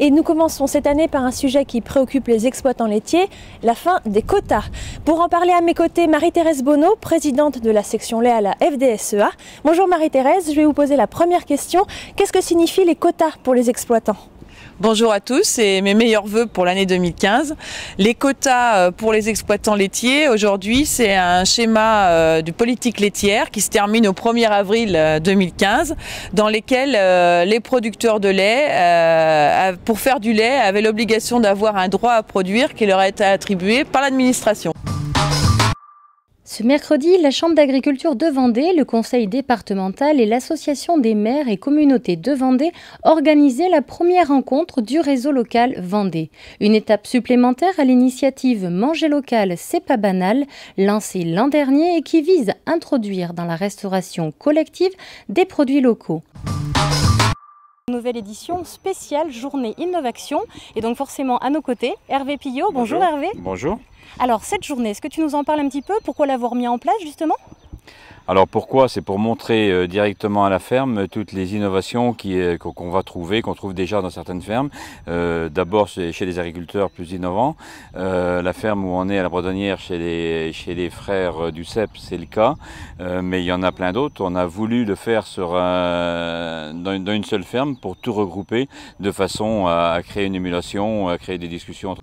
Et nous commençons cette année par un sujet qui préoccupe les exploitants laitiers, la fin des quotas. Pour en parler à mes côtés, Marie-Thérèse Bonneau, présidente de la section lait à la FDSEA. Bonjour Marie-Thérèse, je vais vous poser la première question. Qu'est-ce que signifient les quotas pour les exploitants ? Bonjour à tous et mes meilleurs vœux pour l'année 2015. Les quotas pour les exploitants laitiers, aujourd'hui, c'est un schéma de politique laitière qui se termine au 1er avril 2015, dans lesquels les producteurs de lait, pour faire du lait, avaient l'obligation d'avoir un droit à produire qui leur a été attribué par l'administration. Ce mercredi, la Chambre d'agriculture de Vendée, le Conseil départemental et l'Association des maires et communautés de Vendée organisaient la première rencontre du réseau local Vendée. Une étape supplémentaire à l'initiative Manger local, c'est pas banal, lancée l'an dernier et qui vise à introduire dans la restauration collective des produits locaux. Nouvelle édition spéciale Journée Innovation et donc forcément à nos côtés, Hervé Pillot. Bonjour Hervé. Bonjour. Alors cette journée, est-ce que tu nous en parles un petit peu? Pourquoi l'avoir mis en place justement? Alors pourquoi? C'est pour montrer directement à la ferme toutes les innovations qu'on va trouver, qu'on trouve déjà dans certaines fermes. D'abord chez les agriculteurs plus innovants. La ferme où on est à la Bredonnière, chez les frères du CEP, c'est le cas. Mais il y en a plein d'autres. On a voulu le faire dans une seule ferme pour tout regrouper de façon à créer une émulation, à créer des discussions entre...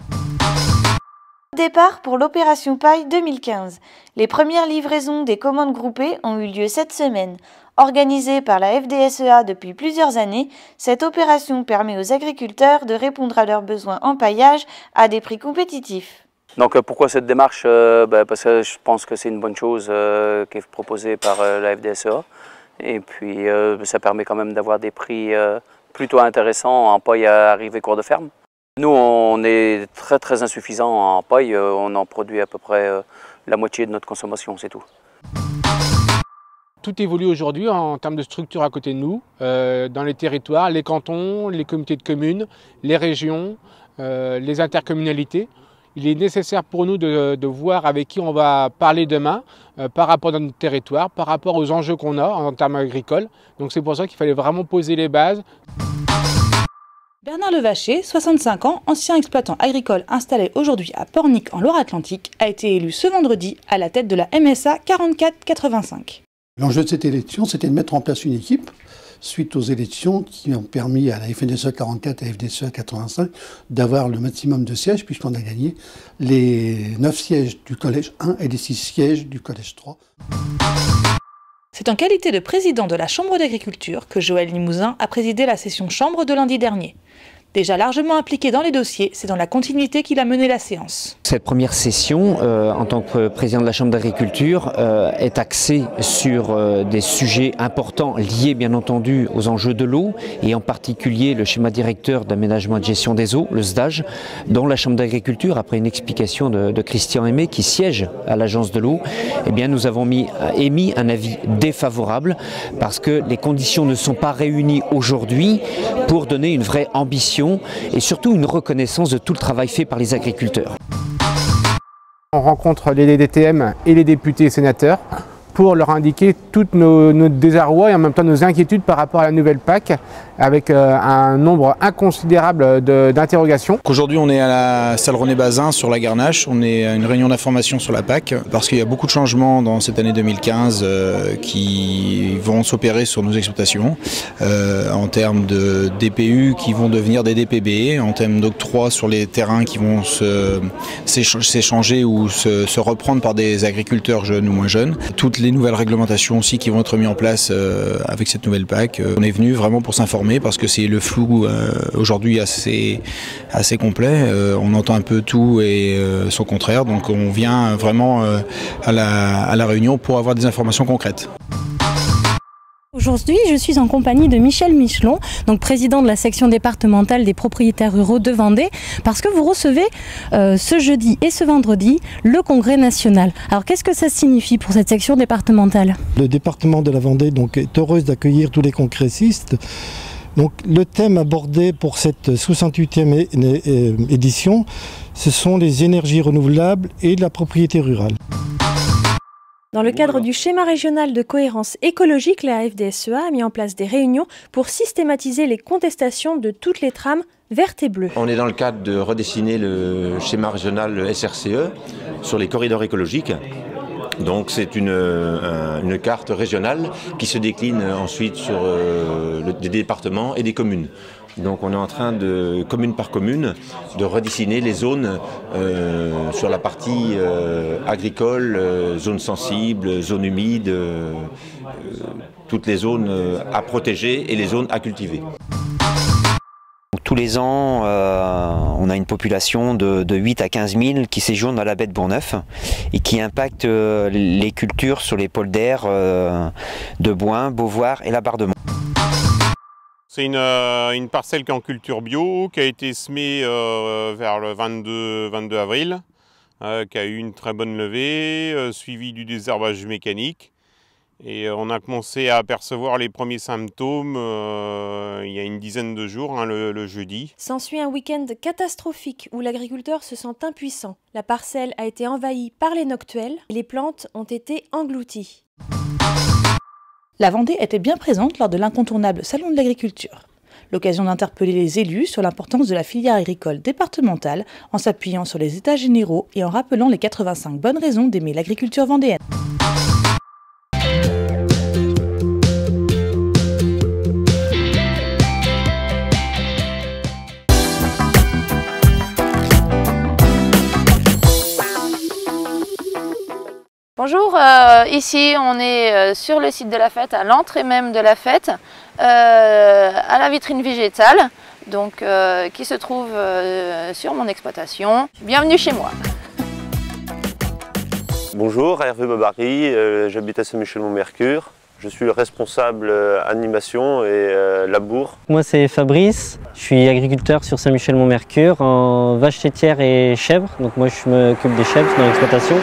Départ pour l'opération paille 2015. Les premières livraisons des commandes groupées ont eu lieu cette semaine. Organisée par la FDSEA depuis plusieurs années, cette opération permet aux agriculteurs de répondre à leurs besoins en paillage à des prix compétitifs. Donc pourquoi cette démarche? Parce que je pense que c'est une bonne chose qui est proposée par la FDSEA. Et puis ça permet quand même d'avoir des prix plutôt intéressants en paille à arrivée cours de ferme. Nous, on est très insuffisant en paille, on en produit à peu près la moitié de notre consommation, c'est tout. Tout évolue aujourd'hui en termes de structure à côté de nous, dans les territoires, les cantons, les comités de communes, les régions, les intercommunalités. Il est nécessaire pour nous de voir avec qui on va parler demain par rapport à notre territoire, par rapport aux enjeux qu'on a en termes agricoles. Donc c'est pour ça qu'il fallait vraiment poser les bases. Bernard Levacher, 65 ans, ancien exploitant agricole installé aujourd'hui à Pornic en Loire-Atlantique, a été élu ce vendredi à la tête de la MSA 4485. L'enjeu de cette élection, c'était de mettre en place une équipe suite aux élections qui ont permis à la FDSEA 44 et à la FDSEA 85 d'avoir le maximum de sièges puisqu'on a gagné les 9 sièges du collège 1 et les 6 sièges du collège 3. C'est en qualité de président de la Chambre d'agriculture que Joël Limousin a présidé la session Chambre de lundi dernier. Déjà largement impliqué dans les dossiers, c'est dans la continuité qu'il a mené la séance. Cette première session, en tant que président de la Chambre d'agriculture, est axée sur des sujets importants liés bien entendu aux enjeux de l'eau et en particulier le schéma directeur d'aménagement et de gestion des eaux, le SDAGE, dont la Chambre d'agriculture, après une explication de Christian Aimé qui siège à l'agence de l'eau, eh bien nous avons émis un avis défavorable parce que les conditions ne sont pas réunies aujourd'hui pour donner une vraie ambition et surtout une reconnaissance de tout le travail fait par les agriculteurs. On rencontre les DTM et les députés et sénateurs pour leur indiquer toutes nos désarrois et en même temps nos inquiétudes par rapport à la nouvelle PAC avec un nombre inconsidérable d'interrogations. Aujourd'hui on est à la salle René Bazin sur la Garnache, on est à une réunion d'information sur la PAC parce qu'il y a beaucoup de changements dans cette année 2015 qui vont s'opérer sur nos exploitations en termes de DPU qui vont devenir des DPB, en termes d'octroi sur les terrains qui vont s'échanger ou se reprendre par des agriculteurs jeunes ou moins jeunes. Toutes les nouvelles réglementations aussi qui vont être mises en place avec cette nouvelle PAC. On est venu vraiment pour s'informer parce que c'est le flou aujourd'hui assez complet. On entend un peu tout et son contraire, donc on vient vraiment à la réunion pour avoir des informations concrètes. Aujourd'hui, je suis en compagnie de Michel Michelon, donc président de la section départementale des propriétaires ruraux de Vendée, parce que vous recevez ce jeudi et ce vendredi le congrès national. Alors qu'est-ce que ça signifie pour cette section départementale? Le département de la Vendée donc, est heureuse d'accueillir tous les congressistes. Donc, le thème abordé pour cette 68e édition, ce sont les énergies renouvelables et la propriété rurale. Dans le cadre du schéma régional de cohérence écologique, la FDSEA a mis en place des réunions pour systématiser les contestations de toutes les trames vertes et bleues. On est dans le cadre de redessiner le schéma régional SRCE sur les corridors écologiques. Donc c'est une carte régionale qui se décline ensuite sur des départements et des communes. Donc on est en train de, commune par commune, de redessiner les zones sur la partie agricole, zones sensibles, zones humides, toutes les zones à protéger et les zones à cultiver. Tous les ans, on a une population de 8 à 15 000 qui séjournent dans la baie de Bourgneuf et qui impactent les cultures sur les polders de Boin, Beauvoir et la Bardemont. C'est une parcelle qui est en culture bio, qui a été semée vers le 22 avril, qui a eu une très bonne levée, suivie du désherbage mécanique. Et on a commencé à apercevoir les premiers symptômes il y a une dizaine de jours, le jeudi. S'ensuit un week-end catastrophique où l'agriculteur se sent impuissant. La parcelle a été envahie par les noctuels et les plantes ont été englouties. La Vendée était bien présente lors de l'incontournable Salon de l'agriculture. L'occasion d'interpeller les élus sur l'importance de la filière agricole départementale en s'appuyant sur les états généraux et en rappelant les 85 bonnes raisons d'aimer l'agriculture vendéenne. Bonjour, ici on est sur le site de la fête, à l'entrée même de la fête, à la vitrine végétale, donc, qui se trouve sur mon exploitation. Bienvenue chez moi. Bonjour, Hervé Babary, j'habite à Saint-Michel-Mont-Mercure. Je suis le responsable animation et labour. Moi c'est Fabrice, je suis agriculteur sur Saint-Michel-Mont-Mercure en vaches laitières et chèvres. Donc moi je m'occupe des chèvres dans l'exploitation.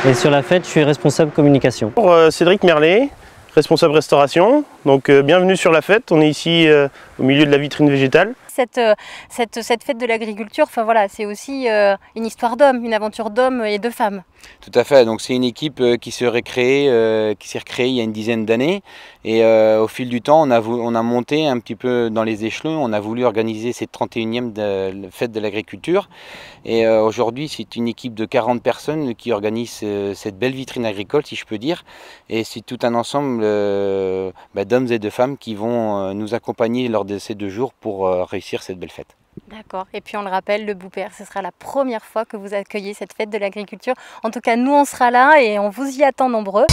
Et sur la fête, je suis responsable communication. Cédric Merlet, responsable restauration. Donc bienvenue sur la fête, on est ici au milieu de la vitrine végétale. Cette fête de l'agriculture, enfin voilà, c'est aussi une histoire d'hommes, une aventure d'hommes et de femmes. Tout à fait, donc c'est une équipe qui s'est recréée il y a une dizaine d'années et au fil du temps on a monté un petit peu dans les échelons, on a voulu organiser cette 31e fête de l'agriculture et aujourd'hui c'est une équipe de 40 personnes qui organise cette belle vitrine agricole si je peux dire et c'est tout un ensemble d'hommes et de femmes qui vont nous accompagner lors de ces 2 jours pour réussir cette belle fête. D'accord, et puis on le rappelle, le Boupère, ce sera la première fois que vous accueillez cette fête de l'agriculture. En tout cas, nous on sera là et on vous y attend nombreux.